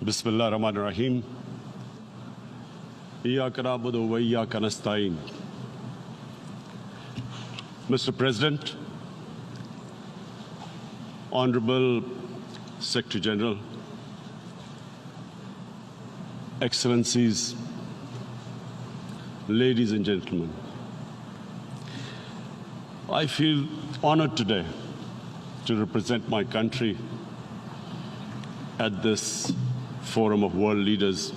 Bismillah ar-Rahman ar-Rahim. Iyyaka na'budu wa iyyaka nasta'in. Mr. President, Honorable Secretary General, Excellencies, ladies and gentlemen, I feel honored today to represent my country at this forum of world leaders,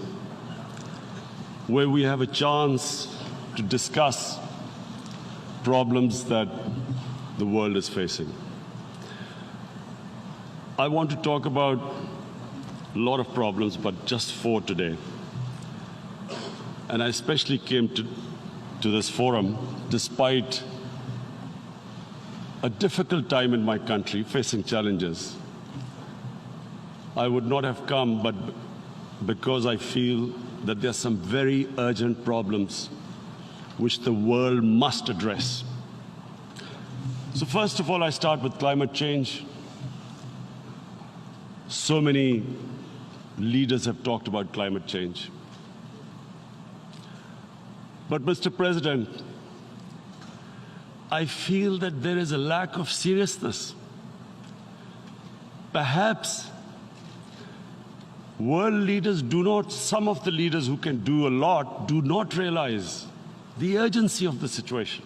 where we have a chance to discuss problems that the world is facing. I want to talk about a lot of problems, but just four today. And I especially came to this forum despite a difficult time in my country, facing challenges. I would not have come, but because I feel that there are some very urgent problems which the world must address. So first of all, I start with climate change. So many leaders have talked about climate change. But Mr. President, I feel that there is a lack of seriousness. Perhaps world leaders some of the leaders who can do a lot, do not realize the urgency of the situation.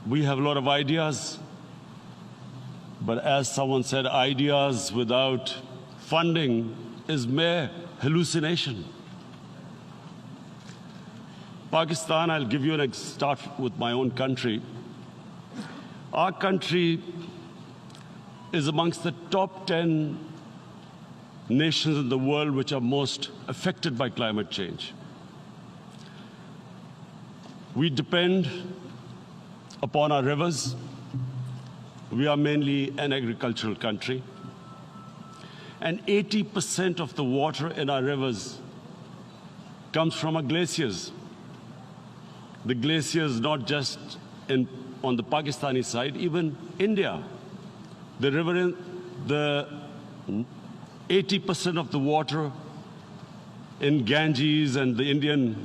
We have a lot of ideas, but as someone said, ideas without funding is mere hallucination. Pakistan, I'll give you start with my own country. Our country is amongst the top 10 nations in the world which are most affected by climate change. We depend upon our rivers. We are mainly an agricultural country. And 80% of the water in our rivers comes from our glaciers. The glaciers not just on the Pakistani side, even India. The river, the 80% of the water in Ganges and the Indian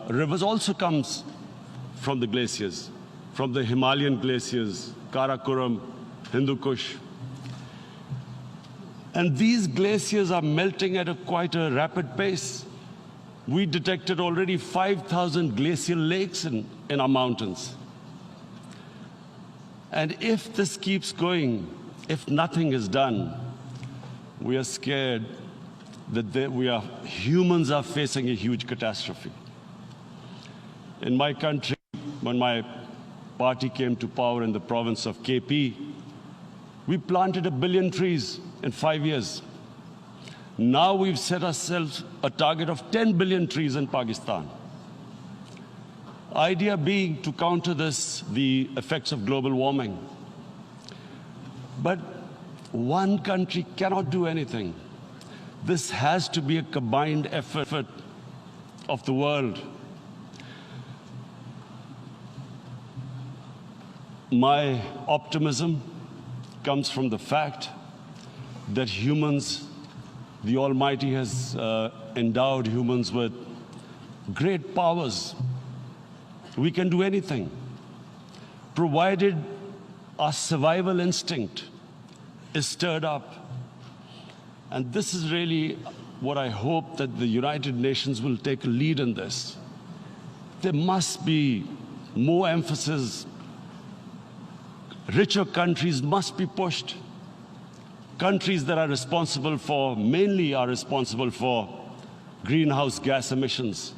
rivers also comes from the glaciers, from the Himalayan glaciers, Karakoram, Hindu Kush. And these glaciers are melting at quite a rapid pace. We detected already 5,000 glacial lakes in our mountains. And if this keeps going, if nothing is done, we are scared that humans are facing a huge catastrophe. In my country, when my party came to power in the province of KP, we planted 1 billion trees in 5 years. Now we've set ourselves a target of 10 billion trees in Pakistan. Idea being to counter the effects of global warming. But one country cannot do anything. This has to be a combined effort of the world. My optimism comes from the fact that humans, the Almighty has endowed humans with great powers. We can do anything, provided our survival instinct is stirred up. And this is really what I hope that the United Nations will take a lead in this. There must be more emphasis. Richer countries must be pushed. Countries that are responsible for, mainly are responsible for greenhouse gas emissions.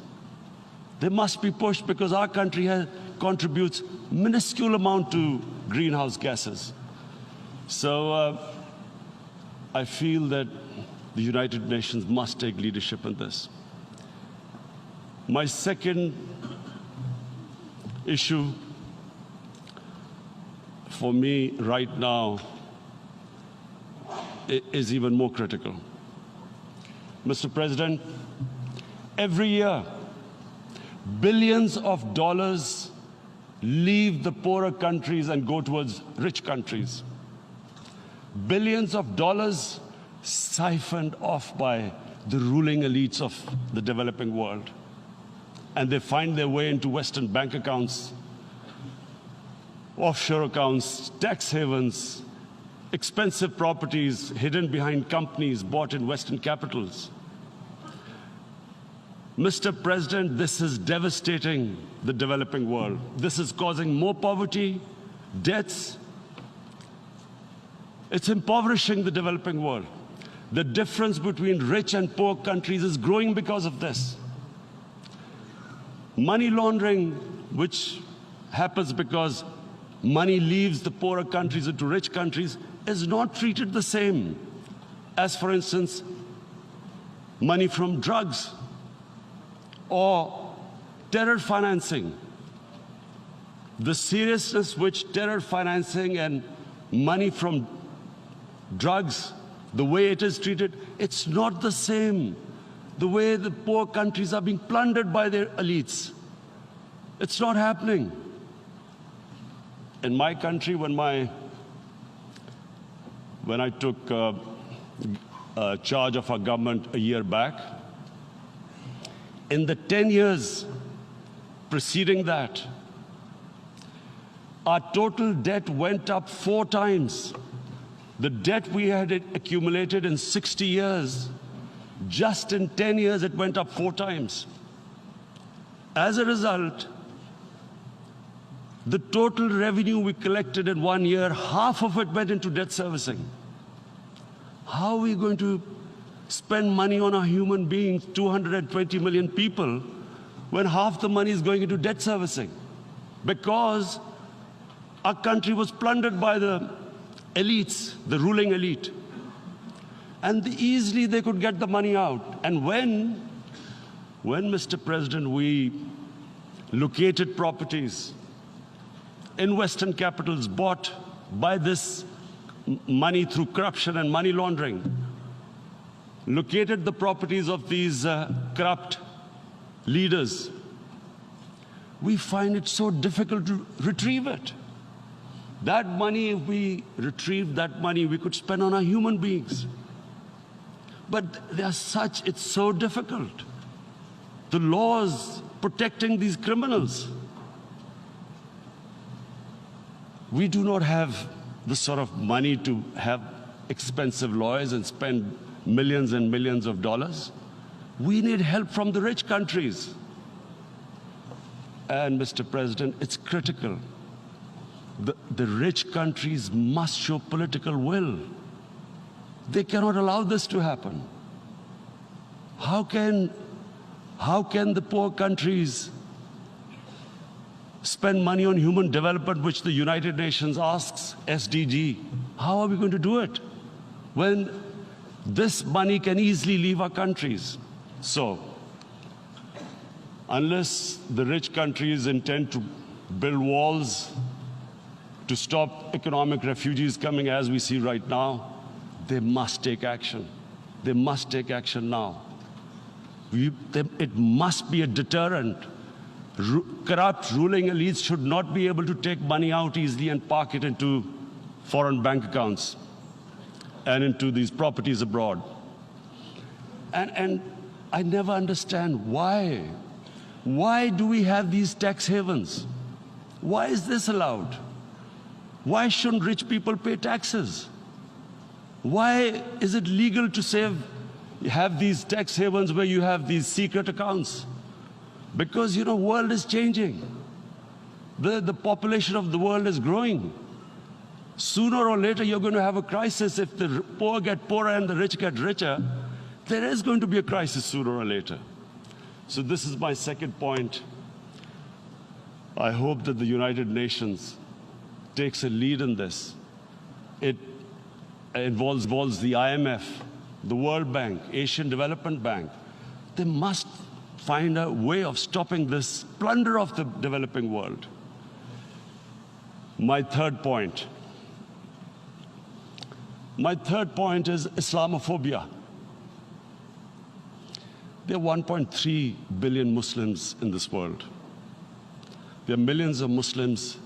They must be pushed because our country contributes minuscule amount to greenhouse gases. So I feel that the United Nations must take leadership in this. My second issue for me right now is even more critical. Mr. President, every year, billions of dollars leave the poorer countries and go towards rich countries. Billions of dollars siphoned off by the ruling elites of the developing world. And they find their way into Western bank accounts, offshore accounts, tax havens, expensive properties hidden behind companies bought in Western capitals. Mr. President, this is devastating the developing world. This is causing more poverty, debts. It's impoverishing the developing world. The difference between rich and poor countries is growing because of this. Money laundering, which happens because money leaves the poorer countries into rich countries, is not treated the same as, for instance, money from drugs or terror financing. The seriousness which terror financing and money from drugs, the way it is treated, it's not the same. The way the poor countries are being plundered by their elites. It's not happening. In my country, when I took charge of our government a year back, in the 10 years preceding that, our total debt went up 4 times. The debt we had accumulated in 60 years, just in 10 years, it went up 4 times. As a result, the total revenue we collected in 1 year, half of it went into debt servicing. How are we going to spend money on our human beings, 220 million people, when half the money is going into debt servicing? Because our country was plundered by the elites, the ruling elite. And easily they could get the money out. And when, Mr. President, we located properties in Western capitals bought by this money through corruption and money laundering, located the properties of these corrupt leaders, we find it so difficult to retrieve it. That money, if we retrieved that money, we could spend on our human beings. But it's so difficult. The laws protecting these criminals. We do not have the sort of money to have expensive lawyers and spend millions and millions of dollars. We need help from the rich countries. And, Mr. President, it's critical. The rich countries must show political will. They cannot allow this to happen. How can the poor countries spend money on human development, which the United Nations asks, SDG? How are we going to do it when this money can easily leave our countries? So, unless the rich countries intend to build walls to stop economic refugees coming as we see right now, they must take action. They must take action now. It must be a deterrent. Corrupt ruling elites should not be able to take money out easily and park it into foreign bank accounts and into these properties abroad. And I never understand why. Why do we have these tax havens? Why is this allowed? Why shouldn't rich people pay taxes? Why is it legal to have these tax havens where you have these secret accounts? Because, the world is changing. The population of the world is growing. Sooner or later, you're going to have a crisis. If the poor get poorer and the rich get richer, there is going to be a crisis sooner or later. So this is my second point. I hope that the United Nations takes a lead in this. It involves the IMF, the World Bank, Asian Development Bank. They must find a way of stopping this plunder of the developing world. My third point is Islamophobia. There are 1.3 billion Muslims in this world. There are millions of Muslims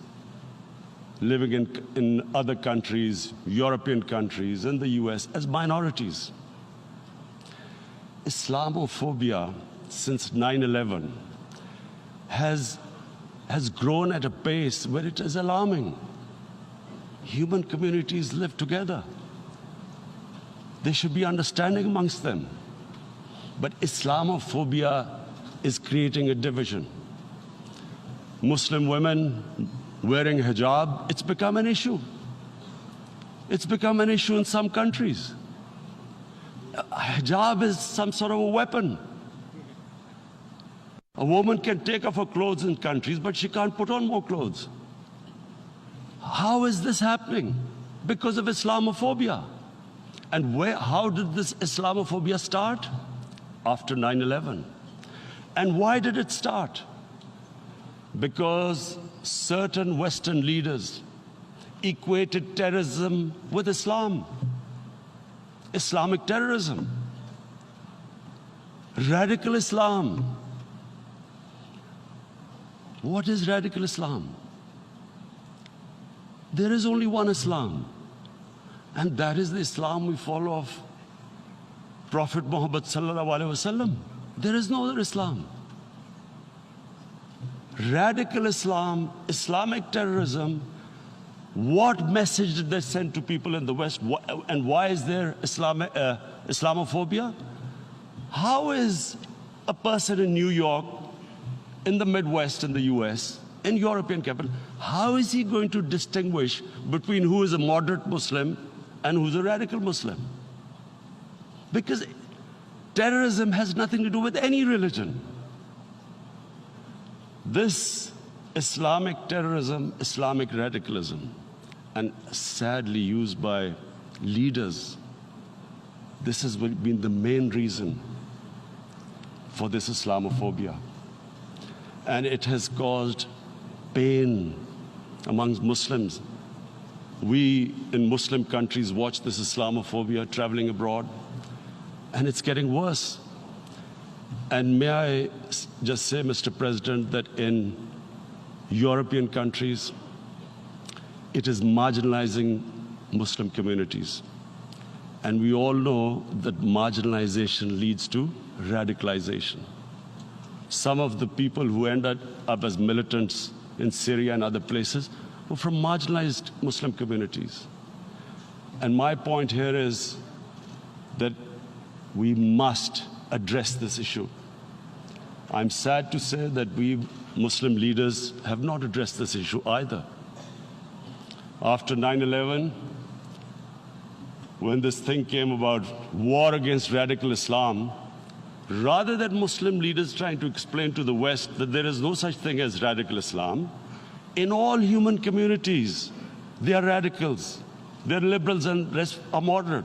living in other countries, European countries, in the US, as minorities. Islamophobia since 9/11 has grown at a pace where it is alarming. Human communities live together. There should be understanding amongst them. But Islamophobia is creating a division. Muslim women wearing hijab, it's become an issue. It's become an issue in some countries. Hijab is some sort of a weapon. A woman can take off her clothes in countries, but she can't put on more clothes. How is this happening? Because of Islamophobia. And how did this Islamophobia start? After 9/11. And why did it start? Because certain Western leaders equated terrorism with Islam. Islamic terrorism. Radical Islam. What is radical Islam? There is only one Islam. And that is the Islam we follow of Prophet Muhammad sallallahu alaihi wasallam. There is no other Islam. Radical Islam, Islamic terrorism, what message did they send to people in the West? And why is there Islamophobia? How is a person in New York, in the Midwest, in the US, in European capital, how is he going to distinguish between who is a moderate Muslim and who's a radical Muslim? Because terrorism has nothing to do with any religion. This Islamic terrorism, Islamic radicalism, and sadly used by leaders, this has been the main reason for this Islamophobia. And it has caused pain amongst Muslims. We in Muslim countries watch this Islamophobia traveling abroad, and it's getting worse. And may I just say, Mr. President, that in European countries, it is marginalizing Muslim communities. And we all know that marginalization leads to radicalization. Some of the people who ended up as militants in Syria and other places were from marginalized Muslim communities. And my point here is that we must address this issue. I'm sad to say that we Muslim leaders have not addressed this issue either. After 9/11, when this thing came about war against radical Islam, rather than Muslim leaders trying to explain to the West that there is no such thing as radical Islam, in all human communities, they are radicals. They're liberals and rest are moderate.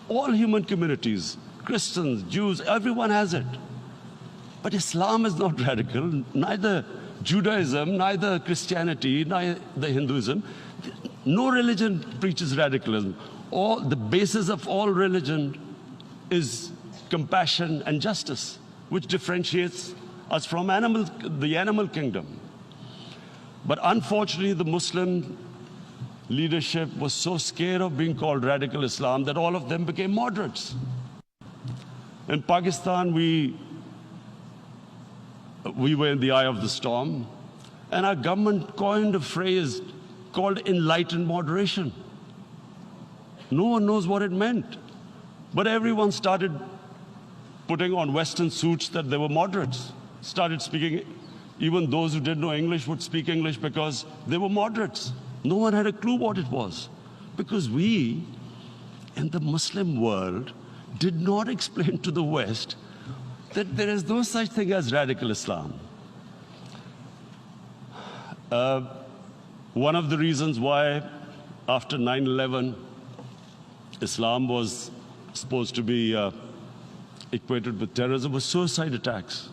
All human communities, Christians, Jews, everyone has it. But Islam is not radical, neither Judaism, neither Christianity, neither Hinduism. No religion preaches radicalism. The basis of all religion is compassion and justice, which differentiates us from the animal kingdom. But unfortunately, the Muslim leadership was so scared of being called radical Islam that all of them became moderates. In Pakistan, we were in the eye of the storm, and our government coined a phrase called enlightened moderation. No one knows what it meant, but everyone started putting on Western suits that they were moderates, started speaking. Even those who didn't know English would speak English because they were moderates. No one had a clue what it was, because we, in the Muslim world, did not explain to the West that there is no such thing as radical Islam. One of the reasons why, after 9/11, Islam was supposed to be equated with terrorism was suicide attacks.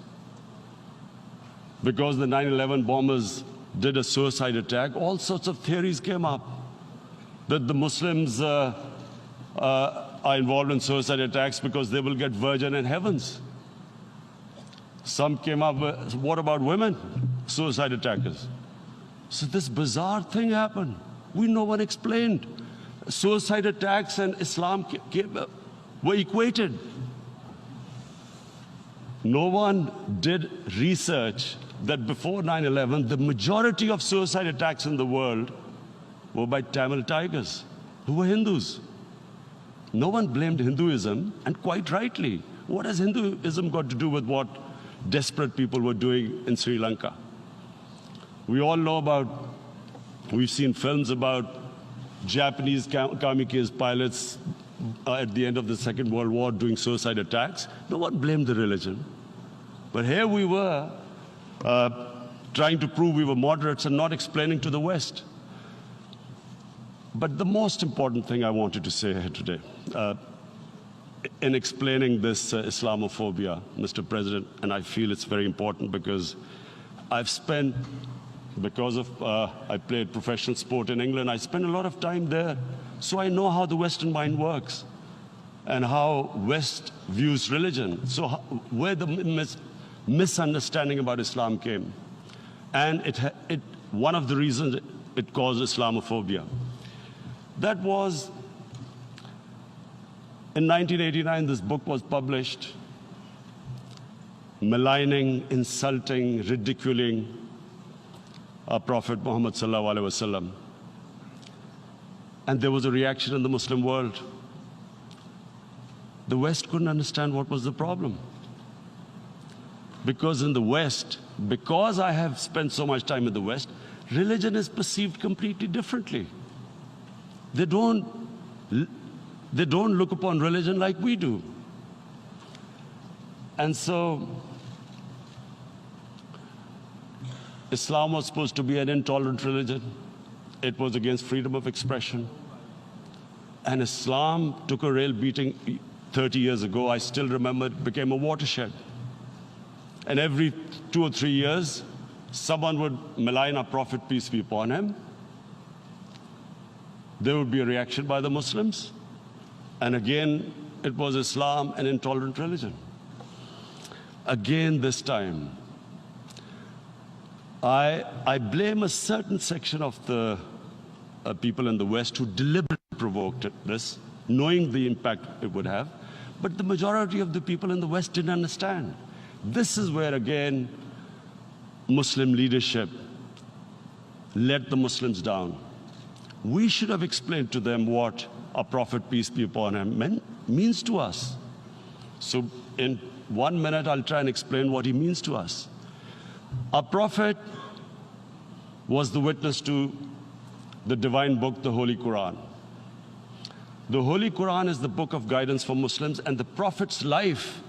Because the 9/11 bombers did a suicide attack, all sorts of theories came up that the Muslims are involved in suicide attacks because they will get virgin in heavens. Some came up with, what about women, suicide attackers? So this bizarre thing happened. No one explained. Suicide attacks and Islam were equated. No one did research that before 9/11, the majority of suicide attacks in the world were by Tamil tigers, who were Hindus. No one blamed Hinduism, and quite rightly. What has Hinduism got to do with what desperate people were doing in Sri Lanka? We all know about, we've seen films about Japanese kamikaze pilots at the end of the Second World War doing suicide attacks. No one blamed the religion. But here we were trying to prove we were moderates and not explaining to the West. But the most important thing I wanted to say here today, in explaining this Islamophobia, Mr. President, and I feel it's very important because I've spent, I played professional sport in England, I spent a lot of time there, so I know how the Western mind works and how West views religion. So where the misunderstanding about Islam came. And one of the reasons it caused Islamophobia. That was, in 1989, this book was published, maligning, insulting, ridiculing our Prophet Muhammad sallallahu alaihi wasallam. And there was a reaction in the Muslim world. The West couldn't understand what was the problem. Because in the West, because I have spent so much time in the West, religion is perceived completely differently. They don't look upon religion like we do. And so, Islam was supposed to be an intolerant religion. It was against freedom of expression. And Islam took a real beating 30 years ago. I still remember it became a watershed. And every 2 or 3 years, someone would malign our Prophet, peace be upon him. There would be a reaction by the Muslims. And again, it was Islam, an intolerant religion. Again, this time, I blame a certain section of the people in the West who deliberately provoked this, knowing the impact it would have. But the majority of the people in the West didn't understand. This is where, again, Muslim leadership let the Muslims down. We should have explained to them what our Prophet, peace be upon him, means to us. So in 1 minute, I'll try and explain what he means to us. Our Prophet was the witness to the divine book, the Holy Quran. The Holy Quran is the book of guidance for Muslims, and the Prophet's life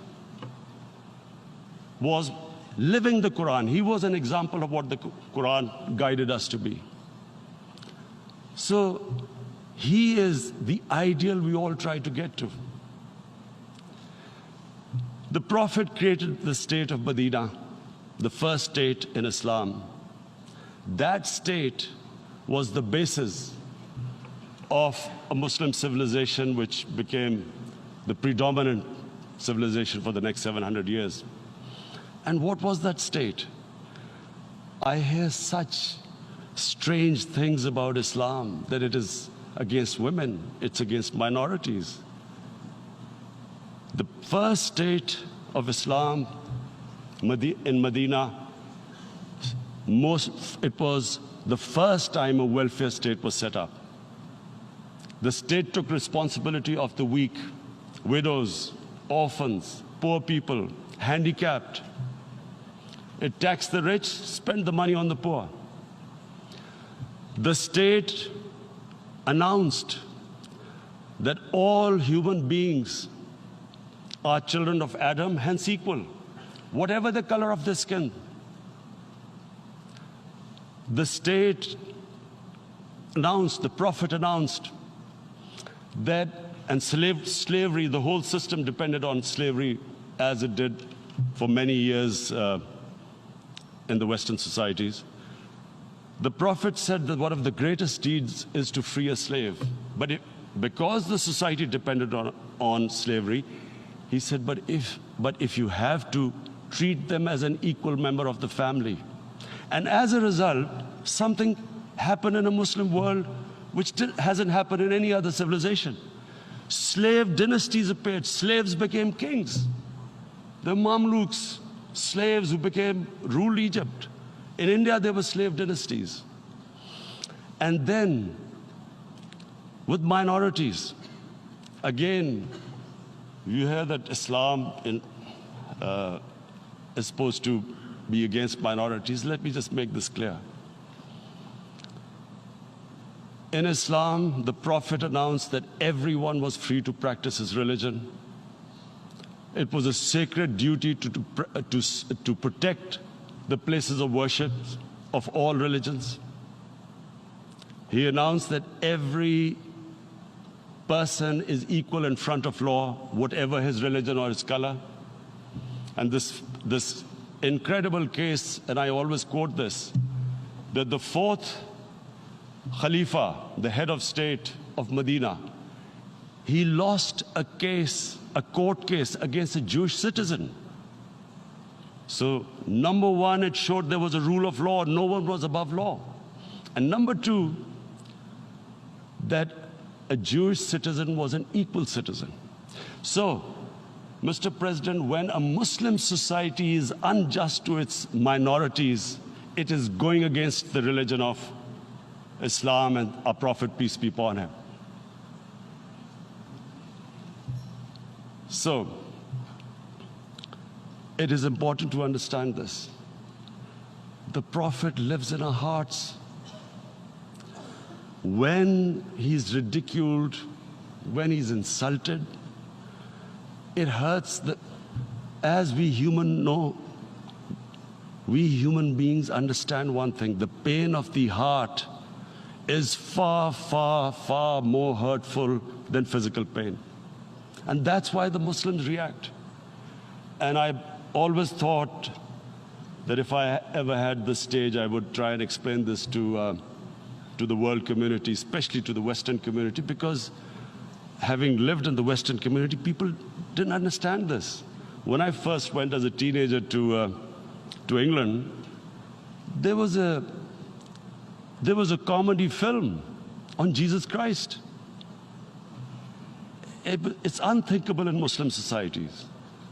was living the Quran. He was an example of what the Quran guided us to be. So he is the ideal we all try to get to. The Prophet created the state of Medina, the first state in Islam. That state was the basis of a Muslim civilization which became the predominant civilization for the next 700 years. And what was that state? I hear such strange things about Islam, that it is against women, it's against minorities. The first state of Islam in Medina, it was the first time a welfare state was set up. The state took responsibility of the weak, widows, orphans, poor people, handicapped. It taxed the rich, spent the money on the poor. The state announced that all human beings are children of Adam, hence equal, whatever the color of their skin. The state announced, the Prophet announced that, and slavery, the whole system depended on slavery as it did for many years in the Western societies. The Prophet said that one of the greatest deeds is to free a slave. But because the society depended on slavery, he said, but if you have to, treat them as an equal member of the family. And as a result, something happened in a Muslim world which hasn't happened in any other civilization. Slave dynasties appeared. Slaves became kings. The Mamluks, slaves who ruled Egypt. In India, there were slave dynasties. And then, with minorities, again, you hear that Islam is supposed to be against minorities. Let me just make this clear. In Islam, the Prophet announced that everyone was free to practice his religion. It was a sacred duty to protect the places of worship of all religions. He announced that every person is equal in front of law, whatever his religion or his color. And this incredible case, and I always quote this, that the fourth Khalifa, the head of state of Medina, he lost a court case against a Jewish citizen. So, number one, it showed there was a rule of law, no one was above law. And number two, that a Jewish citizen was an equal citizen. So, Mr. President, when a Muslim society is unjust to its minorities, it is going against the religion of Islam and our Prophet, peace be upon him. So, it is important to understand this. The Prophet lives in our hearts. When he's ridiculed, when he's insulted, it hurts. As we human beings understand one thing: the pain of the heart is far, far, far more hurtful than physical pain. And that's why the Muslims react. And I always thought that if I ever had this stage, I would try and explain this to the world community, especially to the Western community, because having lived in the Western community, people didn't understand this. When I first went as a teenager to England, there was a comedy film on Jesus Christ. It's unthinkable in Muslim societies.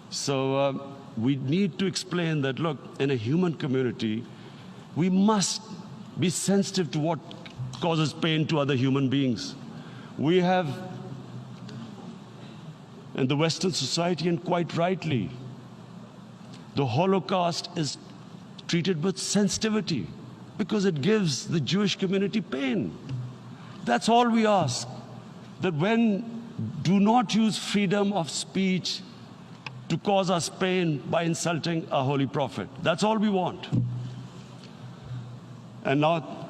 So we need to explain that, look, in a human community, we must be sensitive to what causes pain to other human beings. We have, in the Western society, and quite rightly, the Holocaust is treated with sensitivity because it gives the Jewish community pain. That's all we ask. That do not use freedom of speech to cause us pain by insulting our Holy Prophet. That's all we want. And now,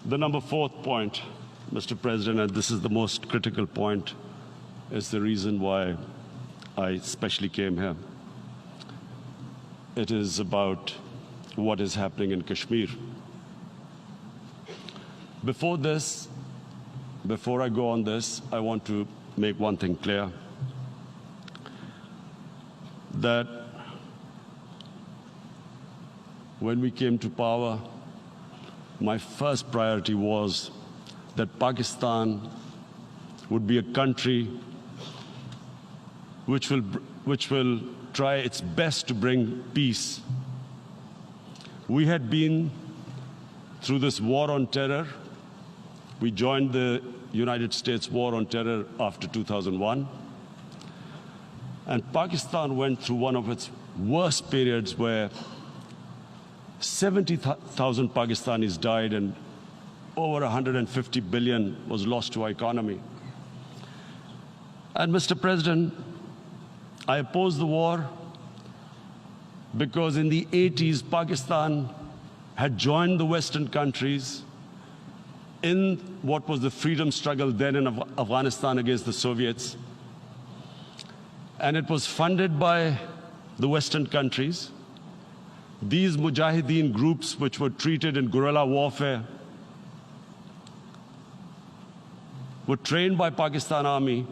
the number fourth point, Mr. President, and this is the most critical point, is the reason why I especially came here. It is about what is happening in Kashmir. Before I go on this, I want to make one thing clear, that when we came to power, my first priority was that Pakistan would be a country which will try its best to bring peace. We had been through this war on terror. We joined the United States war on terror after 2001. And Pakistan went through one of its worst periods where 70,000 Pakistanis died and over 150 billion was lost to our economy. And Mr. President, I opposed the war because in the 80s, Pakistan had joined the Western countries in what was the freedom struggle then in Afghanistan against the Soviets. And it was funded by the Western countries. These Mujahideen groups, which were treated in guerrilla warfare, were trained by Pakistan Army,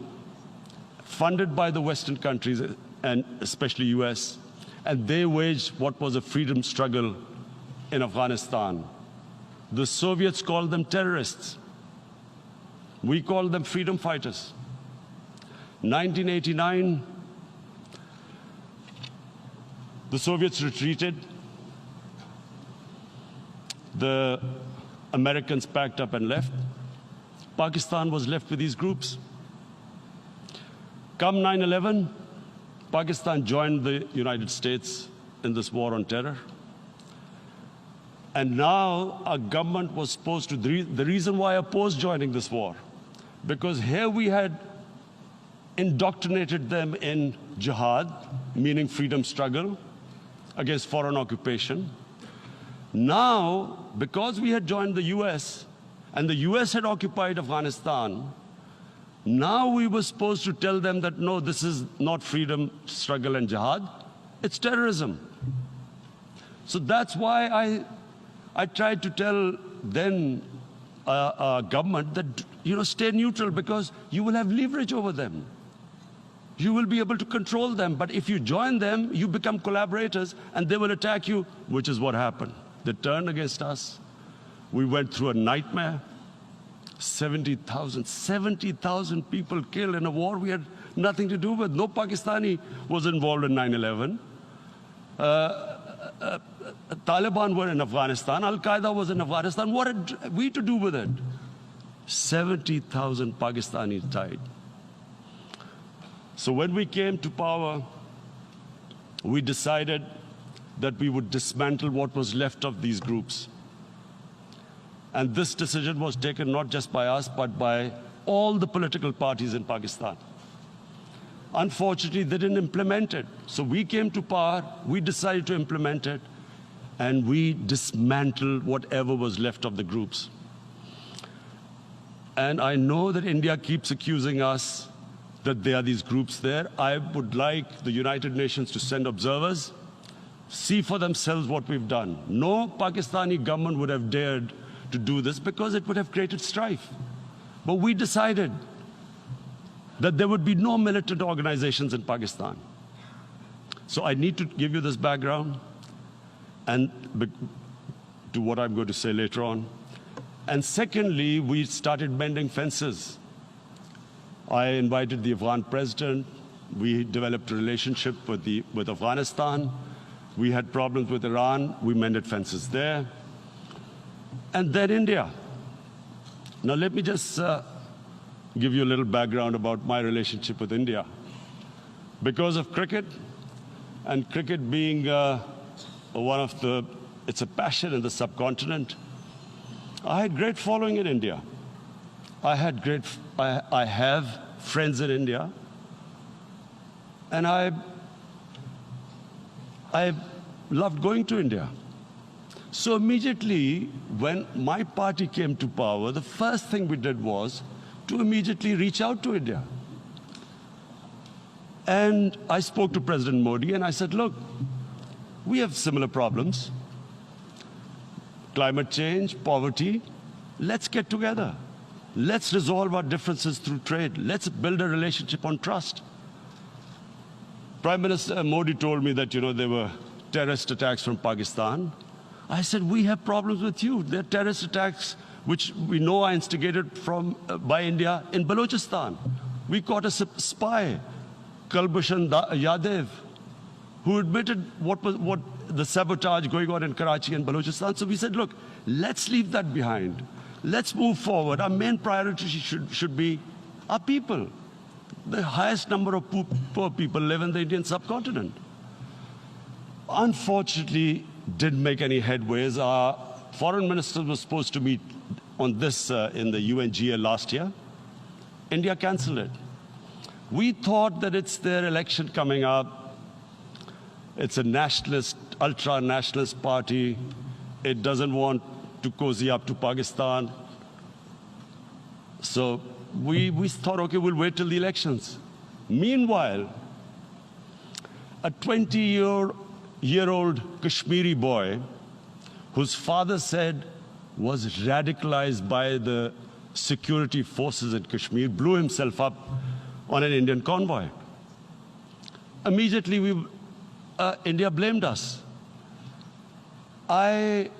funded by the Western countries, and especially US, and they waged what was a freedom struggle in Afghanistan. The Soviets called them terrorists. We call them freedom fighters. 1989, the Soviets retreated. The Americans packed up and left. Pakistan was left with these groups. Come 9/11, Pakistan joined the United States in this war on terror. And now our government was supposed to, the reason why I opposed joining this war, because here we had indoctrinated them in jihad, meaning freedom struggle against foreign occupation. Now, because we had joined the US, and the US had occupied Afghanistan, now we were supposed to tell them that, no, this is not freedom struggle and jihad, it's terrorism. So that's why I tried to tell then government that, stay neutral, because you will have leverage over them. You will be able to control them. But if you join them, you become collaborators and they will attack you, which is what happened. They turned against us. We went through a nightmare. 70,000 people killed in a war we had nothing to do with. No Pakistani was involved in 9/11. Taliban were in Afghanistan. Al-Qaeda was in Afghanistan. What had we to do with it? 70,000 Pakistanis died. So when we came to power, we decided that we would dismantle what was left of these groups. And this decision was taken not just by us, but by all the political parties in Pakistan. Unfortunately, they didn't implement it. So we came to power, we decided to implement it, and we dismantled whatever was left of the groups. And I know that India keeps accusing us that there are these groups there. I would like the United Nations to send observers, see for themselves what we've done. No Pakistani government would have dared to do this because it would have created strife. But we decided that there would be no militant organizations in Pakistan. So I need to give you this background and to what I'm going to say later on. And secondly, we started mending fences. I invited the Afghan president. We developed a relationship with Afghanistan. We had problems with Iran. We mended fences there. And then India. Now let me just give you a little background about my relationship with India. Because of cricket, and cricket being it's a passion in the subcontinent, I had great following in India. I have friends in India, and I loved going to India. So immediately, when my party came to power, the first thing we did was to immediately reach out to India. And I spoke to President Modi, and I said, look, we have similar problems. Climate change, poverty, let's get together. Let's resolve our differences through trade. Let's build a relationship on trust. Prime Minister Modi told me that, there were terrorist attacks from Pakistan. I said, we have problems with you. There are terrorist attacks which we know are instigated by India in Balochistan. We caught a spy, Kulbhushan Yadav, who admitted what the sabotage going on in Karachi and Balochistan. So we said, look, let's leave that behind. Let's move forward. Our main priority should be our people. The highest number of poor people live in the Indian subcontinent. Unfortunately, didn't make any headways. Our foreign ministers were supposed to meet on this in the UNGA last year. India canceled it. We thought that it's their election coming up. It's a nationalist, ultra-nationalist party. It doesn't want to cozy up to Pakistan. So we thought, okay, we'll wait till the elections. Meanwhile, a 20-year-old Kashmiri boy, whose father said was radicalized by the security forces in Kashmir, blew himself up on an Indian convoy. Immediately, India blamed us. I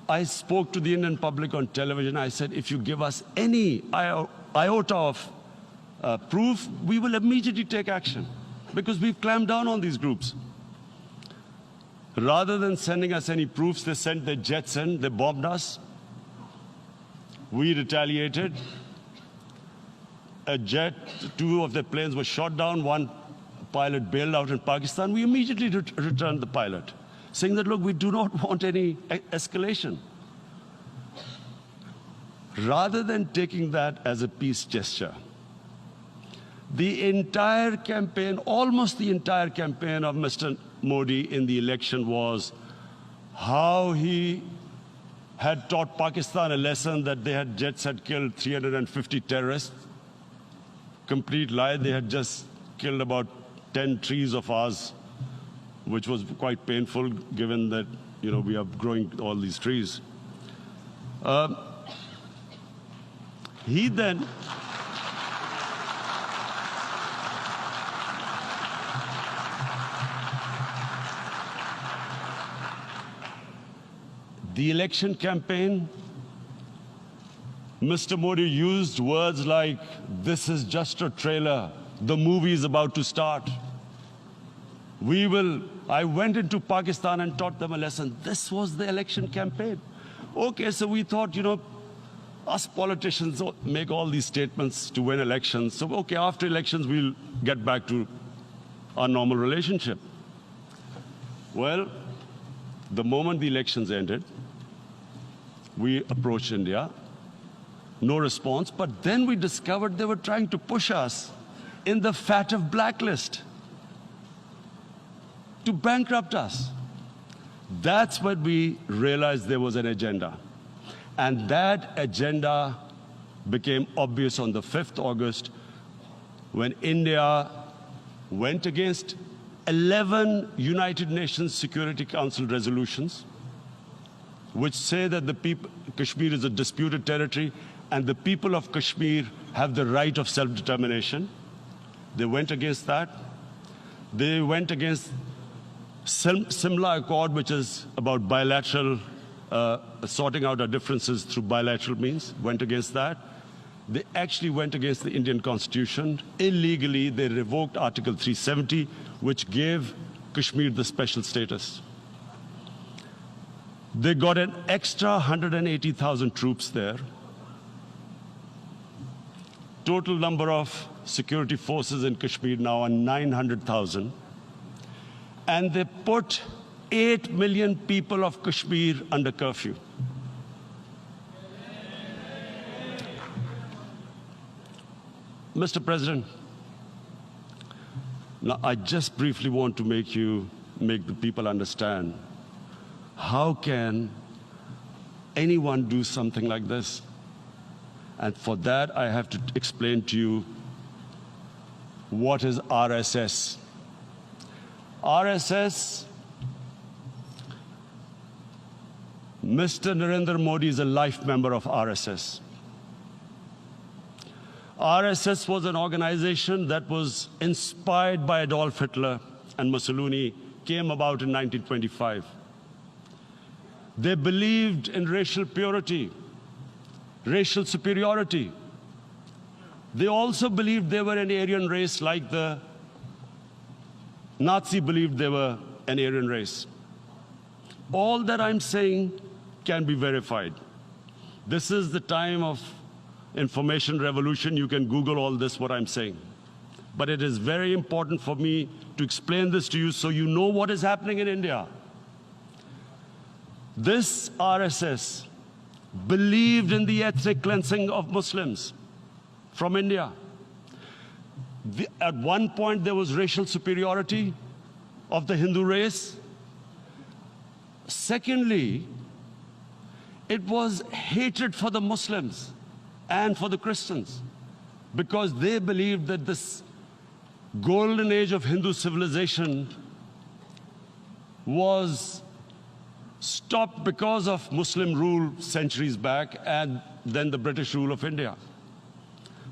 I spoke to the Indian public on television. I said, if you give us any iota of proof, we will immediately take action, because we've clamped down on these groups. Rather than sending us any proofs, they sent their jets in, they bombed us. We retaliated. A jet, 2 of their planes were shot down, 1 pilot bailed out in Pakistan. We immediately returned the pilot, saying that, look, we do not want any escalation. Rather than taking that as a peace gesture, the entire campaign, almost the entire campaign of Mr. Modi in the election was how he had taught Pakistan a lesson that jets had killed 350 terrorists. Complete lie. They had just killed about 10 trees of ours, which was quite painful given that, we are growing all these trees. He then the election campaign, Mr. Modi used words like, this is just a trailer, the movie is about to start. I went into Pakistan and taught them a lesson. This was the election campaign. Okay, so we thought, us politicians make all these statements to win elections. So, okay, after elections, we'll get back to our normal relationship. Well, the moment the elections ended, we approached India. No response, but then we discovered they were trying to push us in the FATF blacklist to bankrupt us. That's when we realized there was an agenda. And that agenda became obvious on the 5th August when India went against 11 United Nations Security Council resolutions which say that Kashmir is a disputed territory and the people of Kashmir have the right of self-determination. They went against that. They went against Simla Accord, which is about bilateral, sorting out our differences through bilateral means, went against that. They actually went against the Indian Constitution. Illegally, they revoked Article 370, which gave Kashmir the special status. They got an extra 180,000 troops there. Total number of security forces in Kashmir now are 900,000. And they put 8 million people of Kashmir under curfew. Mr. President, now I just briefly want to make the people understand, how can anyone do something like this? And for that, I have to explain to you what is RSS. RSS, Mr. Narendra Modi is a life member of RSS. RSS was an organization that was inspired by Adolf Hitler and Mussolini, came about in 1925. They believed in racial purity, racial superiority. They also believed they were an Aryan race like the Nazi believed they were an Aryan race. All that I'm saying can be verified. This is the time of information revolution. You can Google all this, what I'm saying. But it is very important for me to explain this to you so you know what is happening in India. This RSS believed in the ethnic cleansing of Muslims from India. At one point, there was racial superiority of the Hindu race. Secondly, it was hatred for the Muslims and for the Christians, because they believed that this golden age of Hindu civilization was stopped because of Muslim rule centuries back and then the British rule of India.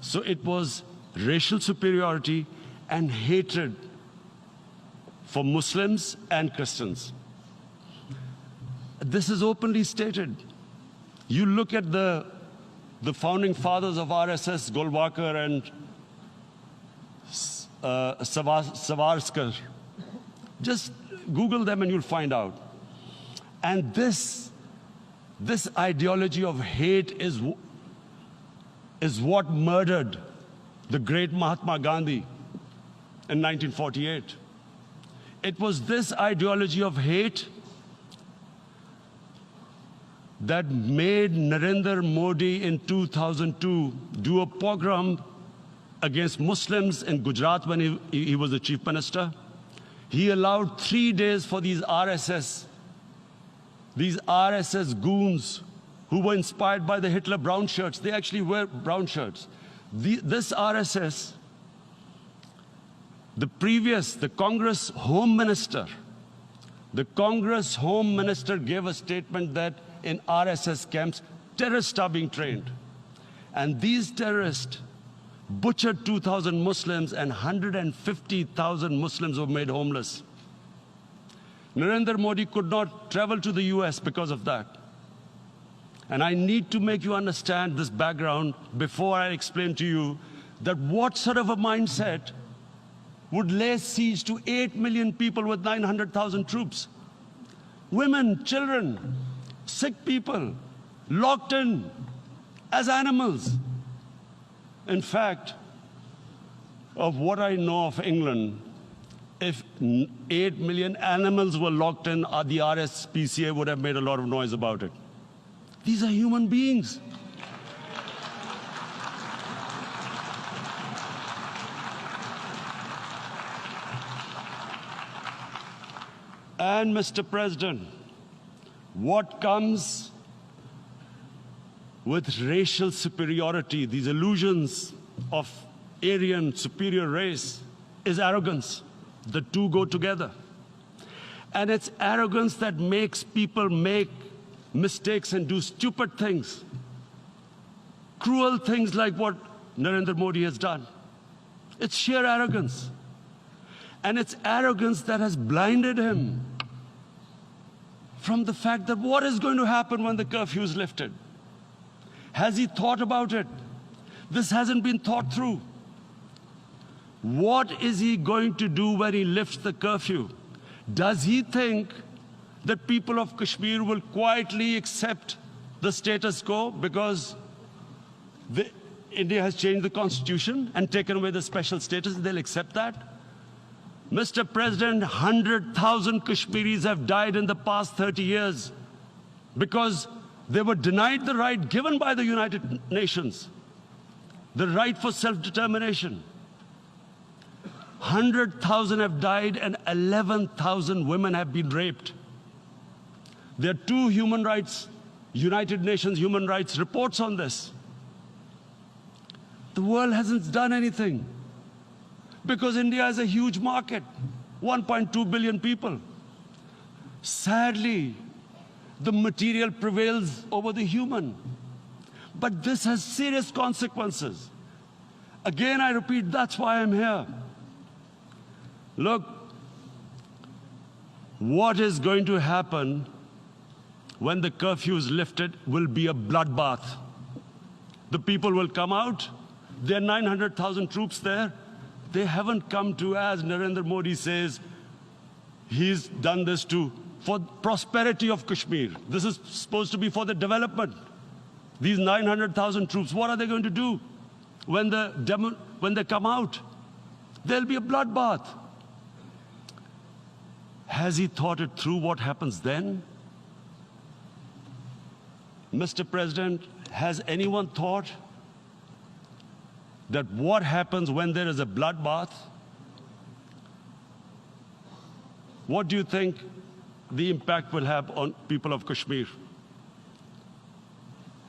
So it was racial superiority and hatred for Muslims and Christians. This is openly stated. You look at the founding fathers of RSS, Golwalkar and Savarkar. Just Google them and you'll find out. And this ideology of hate is what murdered the great Mahatma Gandhi in 1948. It was this ideology of hate that made Narendra Modi in 2002 do a pogrom against Muslims in Gujarat when he was the chief minister. He allowed 3 days for these RSS goons who were inspired by the Hitler brown shirts. They actually wear brown shirts. This RSS, the Congress Home Minister gave a statement that in RSS camps, terrorists are being trained. And these terrorists butchered 2,000 Muslims and 150,000 Muslims were made homeless. Narendra Modi could not travel to the US because of that. And I need to make you understand this background before I explain to you that what sort of a mindset would lay siege to 8 million people with 900,000 troops. Women, children, sick people, locked in as animals. In fact, of what I know of England, if 8 million animals were locked in, the RSPCA would have made a lot of noise about it. These are human beings. And Mr. President, what comes with racial superiority, these illusions of Aryan superior race, is arrogance. The two go together. And it's arrogance that makes people make mistakes and do stupid things. Cruel things like what Narendra Modi has done. It's sheer arrogance. And it's arrogance that has blinded him from the fact that what is going to happen when the curfew is lifted? Has he thought about it? This hasn't been thought through. What is he going to do when he lifts the curfew? Does he think that people of Kashmir will quietly accept the status quo because India has changed the constitution and taken away the special status? They'll accept that? Mr. President, 100,000 Kashmiris have died in the past 30 years because they were denied the right given by the United Nations, the right for self-determination. 100,000 have died and 11,000 women have been raped. There are 2 United Nations human rights reports on this. The world hasn't done anything because India is a huge market, 1.2 billion people. Sadly, the material prevails over the human. But this has serious consequences. Again, I repeat, that's why I'm here. Look, what is going to happen when the curfew is lifted will be a bloodbath. The people will come out. There are 900,000 troops there. They haven't come to, as Narendra Modi says, he's done this for prosperity of Kashmir. This is supposed to be for the development. These 900,000 troops, what are they going to do when they come out? There'll be a bloodbath. Has he thought it through what happens then? Mr. President, has anyone thought that what happens when there is a bloodbath? What do you think the impact will have on people of Kashmir?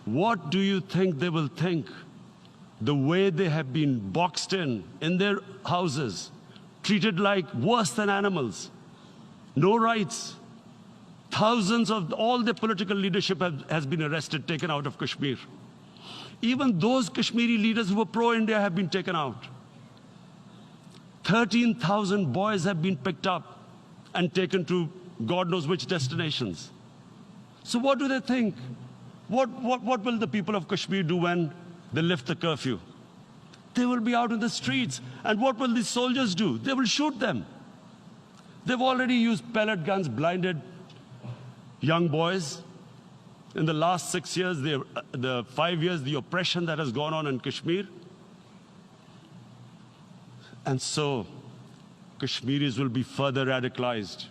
What do you think they will think? The way they have been boxed in their houses, treated like worse than animals, no rights. Thousands of all the political leadership has been arrested, taken out of Kashmir. Even those Kashmiri leaders who were pro-India have been taken out. 13,000 boys have been picked up and taken to God knows which destinations. So what do they think? What will the people of Kashmir do when they lift the curfew? They will be out in the streets. And what will these soldiers do? They will shoot them. They've already used pellet guns, blinded young boys. In the last 6 years, the 5 years, the oppression that has gone on in Kashmir. And so, Kashmiris will be further radicalized.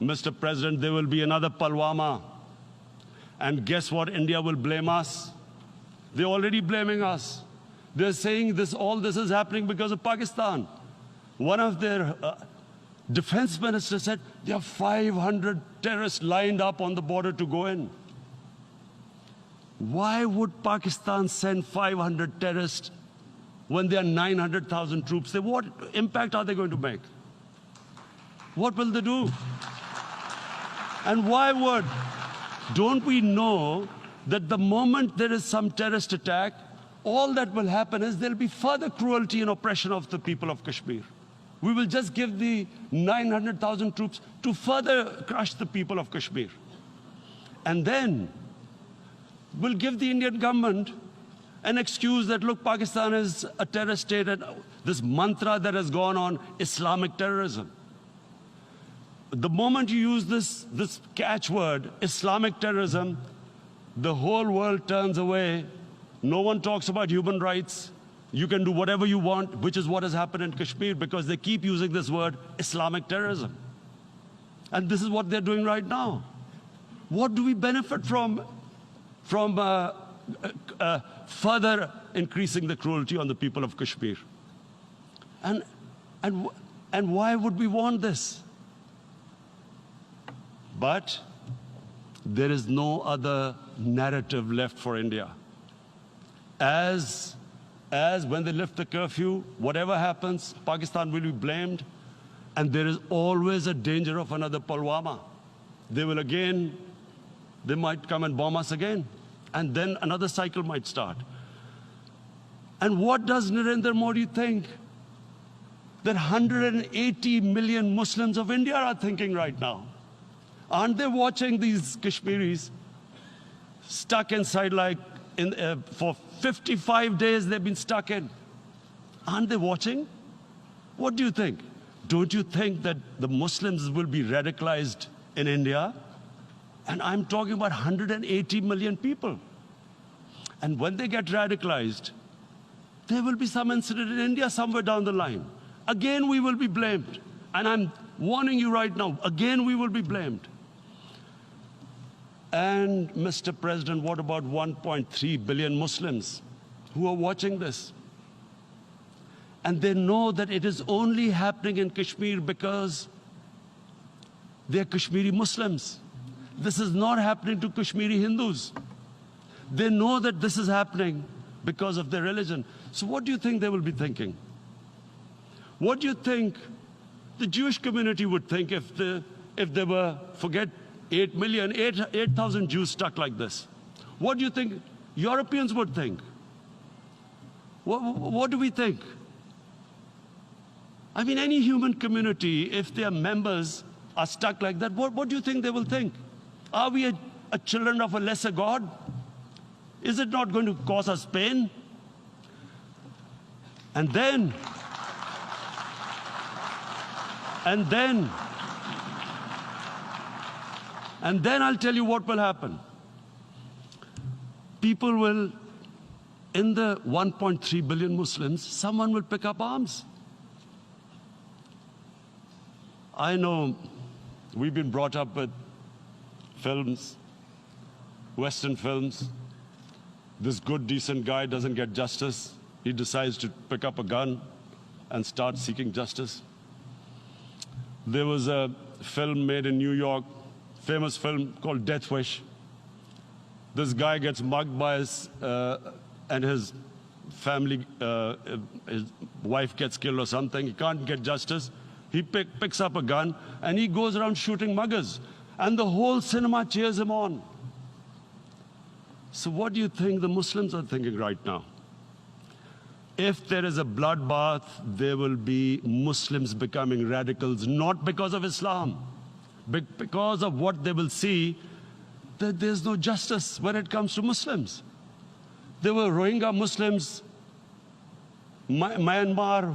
Mr. President, there will be another Pulwama. And guess what? India will blame us. They're already blaming us. They're saying all this is happening because of Pakistan. One of their defense ministers said there are 500 terrorists lined up on the border to go in. Why would Pakistan send 500 terrorists when there are 900,000 troops? What impact are they going to make? What will they do? And why would? Don't we know that the moment there is some terrorist attack, all that will happen is there'll be further cruelty and oppression of the people of Kashmir. We will just give the 900,000 troops to further crush the people of Kashmir. And then we'll give the Indian government an excuse that, look, Pakistan is a terrorist state, and this mantra that has gone on, Islamic terrorism. The moment you use this catchword, Islamic terrorism, the whole world turns away. No one talks about human rights. You can do whatever you want, which is what has happened in Kashmir, because they keep using this word, Islamic terrorism. And this is what they're doing right now. What do we benefit from further increasing the cruelty on the people of Kashmir? And why would we want this? But there is no other narrative left for India. As when they lift the curfew, whatever happens, Pakistan will be blamed, and there is always a danger of another Pulwama. They might come and bomb us again, and then another cycle might start. And what does Narendra Modi think that 180 million Muslims of India are thinking right now? Aren't they watching these Kashmiris stuck inside for 55 days they've been stuck in? Aren't they watching? What do you think? Don't you think that the Muslims will be radicalized in India? And I'm talking about 180 million people. And when they get radicalized, there will be some incident in India somewhere down the line. Again, we will be blamed. And I'm warning you right now, again, we will be blamed. And Mr. President, what about 1.3 billion Muslims who are watching this? And they know that it is only happening in Kashmir because they're Kashmiri Muslims. This is not happening to Kashmiri Hindus. They know that this is happening because of their religion. So what do you think they will be thinking? What do you think the Jewish community would think if they were, forget 8,000 Jews stuck like this? What do you think Europeans would think? What do we think? I mean, any human community, if their members are stuck like that, what do you think they will think? Are we a children of a lesser God? Is it not going to cause us pain? And then I'll tell you what will happen. People will, in the 1.3 billion Muslims, someone will pick up arms. I know we've been brought up with films, Western films. This good, decent guy doesn't get justice. He decides to pick up a gun and start seeking justice. There was a film made in New York, famous film called Death Wish. This guy gets mugged by and his family, his wife gets killed or something. He can't get justice. He picks up a gun and he goes around shooting muggers. And the whole cinema cheers him on. So what do you think the Muslims are thinking right now? If there is a bloodbath, there will be Muslims becoming radicals, not because of Islam, but because of what they will see that there's no justice when it comes to Muslims. There were Rohingya Muslims, Myanmar,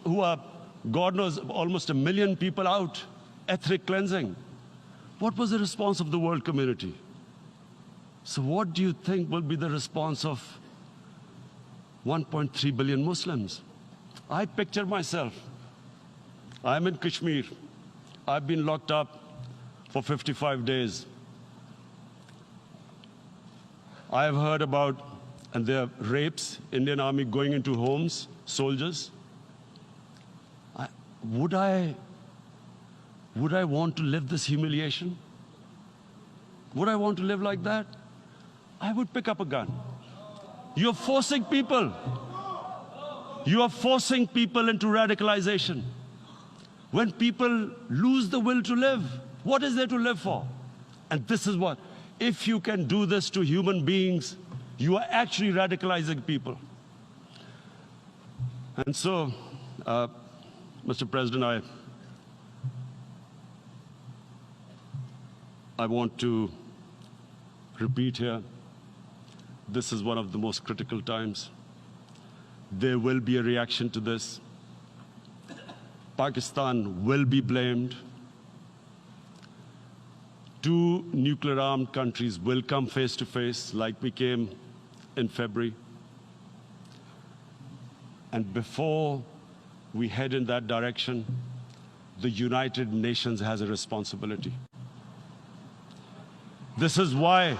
who are, God knows, almost 1 million people out, ethnic cleansing. What was the response of the world community? So what do you think will be the response of 1.3 billion Muslims? I picture myself. I'm in Kashmir. I've been locked up for 55 days. I have heard about, and there are rapes, Indian Army going into homes, soldiers. Would I want to live this humiliation? Would I want to live like that? I would pick up a gun. You're forcing people. You are forcing people into radicalization. When people lose the will to live, what is there to live for? And this is what, if you can do this to human beings, you are actually radicalizing people. And so, Mr. President, I want to repeat here, this is one of the most critical times. There will be a reaction to this. Pakistan will be blamed. 2 nuclear-armed countries will come face to face like we came in February. And before we head in that direction, the United Nations has a responsibility. This is why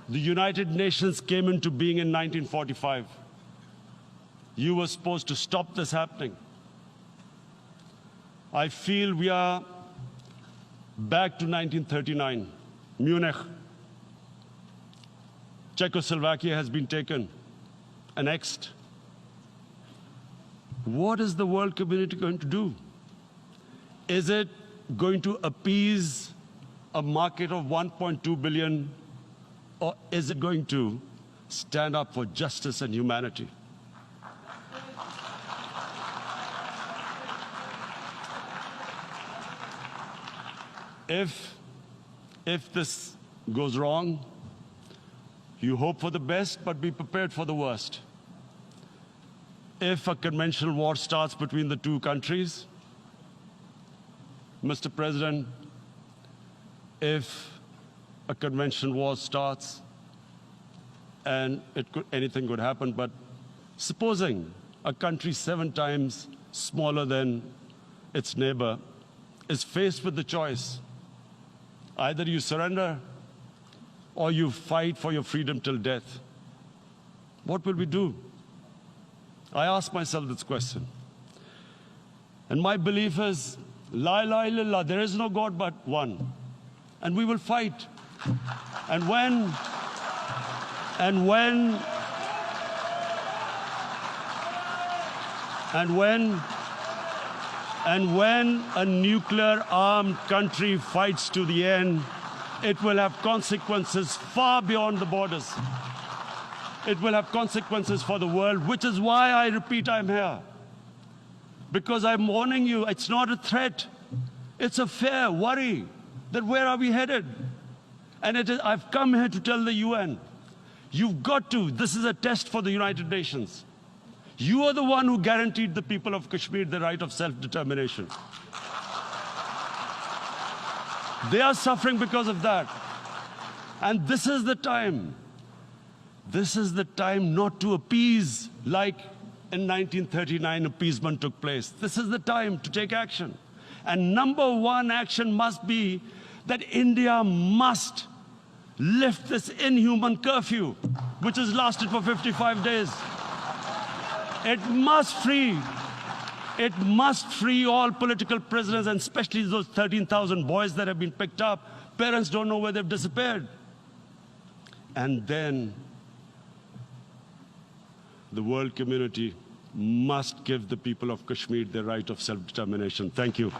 the United Nations came into being in 1945. You were supposed to stop this happening. I feel we are back to 1939, Munich. Czechoslovakia has been taken, annexed. What is the world community going to do? Is it going to appease a market of 1.2 billion, or is it going to stand up for justice and humanity? If this goes wrong, you hope for the best, but be prepared for the worst. If a conventional war starts between the 2 countries, Mr. President, if a conventional war starts, and anything could happen, but supposing a country 7 times smaller than its neighbor is faced with the choice, either you surrender or you fight for your freedom till death, what will we do? I ask myself this question. And my belief is, La ilaha illallah, there is no God but one. And we will fight. And when a nuclear-armed country fights to the end, it will have consequences far beyond the borders. It will have consequences for the world, which is why I repeat I'm here. Because I'm warning you, it's not a threat. It's a fair worry that where are we headed? And I've come here to tell the UN, you've got to, this is a test for the United Nations. You are the one who guaranteed the people of Kashmir the right of self-determination. They are suffering because of that. And this is the time. This is the time not to appease like in 1939 appeasement took place. This is the time to take action. And number 1 action must be that India must lift this inhuman curfew, which has lasted for 55 days. It must free all political prisoners, and especially those 13,000 boys that have been picked up. Parents don't know where they've disappeared. And then the world community must give the people of Kashmir the right of self-determination. Thank you.